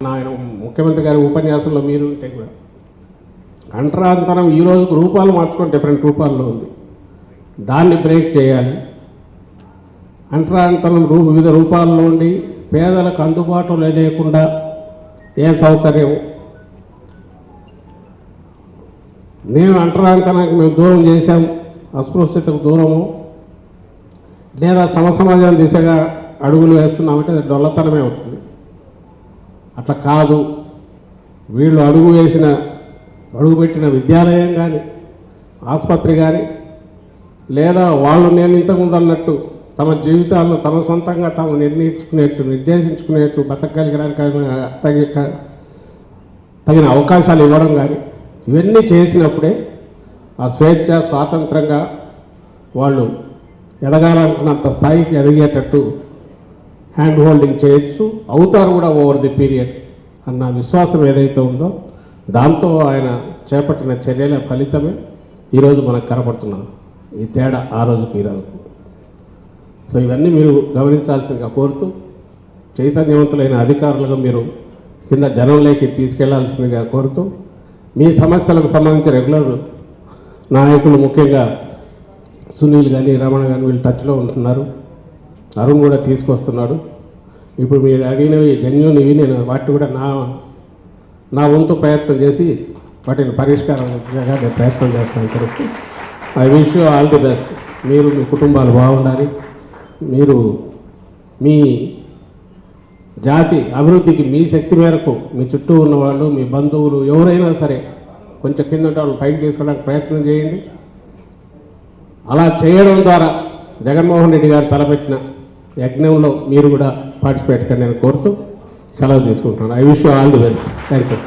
ఆయన ముఖ్యమంత్రి గారి ఉపన్యాసంలో మీరు ఉంటే కూడా అంటరాంతరం ఈ రోజుకు రూపాలు మార్చుకొని డిఫరెంట్ రూపాల్లో ఉంది. దాన్ని బ్రేక్ చేయాలి. అంటరాంతరం వివిధ రూపాల్లో ఉండి పేదలకు అందుబాటులో లేకుండా ఏ సౌకర్యం నేను అంటరాంతరానికి మేము దూరం చేశాం, అస్పృశ్యతకు దూరము లేదా సమసమాజం దిశగా అడుగులు వేస్తున్నామంటే అది డొల్లతనమే అవుతుంది. అట్లా కాదు. వీళ్ళు అడుగుపెట్టిన విద్యాలయం కానీ ఆసుపత్రి కానీ లేదా వాళ్ళు నేను ఇంతకుముందు అన్నట్టు తమ జీవితాలను తమ సొంతంగా తాము నిర్దేశించుకునేట్టు బతకగలిగడానికి తగిన అవకాశాలు ఇవ్వడం కానీ ఇవన్నీ చేసినప్పుడే ఆ స్వేచ్ఛ స్వాతంత్రంగా వాళ్ళు ఎదగాలనుకున్నంత స్థాయికి ఎదిగేటట్టు హ్యాండ్ హోల్డింగ్ చేయొచ్చు, అవుతారు కూడా ఓవర్ ది పీరియడ్ అన్న విశ్వాసం ఏదైతే ఉందో దాంతో ఆయన చేపట్టిన చర్యల ఫలితమే ఈరోజు మనకు కనపడుతున్నాం. ఈ తేడా ఆ రోజుకి ఈ రోజుకు. సో ఇవన్నీ మీరు గమనించాల్సిందిగా కోరుతూ చైతన్యవంతులైన అధికారులుగా మీరు కింద జనంలోకి తీసుకెళ్లాల్సిందిగా కోరుతూ మీ సమస్యలకు సంబంధించి రెగ్యులర్ నాయకులు ముఖ్యంగా సునీల్ కానీ రమణ కానీ వీళ్ళు టచ్లో ఉంటున్నారు. అరుణ్ కూడా తీసుకొస్తున్నాడు. ఇప్పుడు మీరు అడిగినవి జెన్యూన్ ఇవి నేను వాటిని కూడా నా వంతు ప్రయత్నం చేసి వాటిని పరిష్కారం నేను ప్రయత్నం చేస్తాను. తెలుసు. I wish you all the best. మీరు మీ కుటుంబాలు బాగుండాలి. మీరు మీ జాతి అభివృద్ధికి మీ శక్తి మేరకు మీ చుట్టూ ఉన్నవాళ్ళు మీ బంధువులు ఎవరైనా సరే కొంచెం కింద వాళ్ళు పైకి తీసుకోవడానికి ప్రయత్నం చేయండి. అలా చేయడం ద్వారా జగన్మోహన్ రెడ్డి గారు తలపెట్టిన యజ్ఞంలో మీరు కూడా పార్టిసిపేట్ కానీ నేను కోరుతూ సెలవు తీసుకుంటున్నాను. I wish you all the best. Thank you.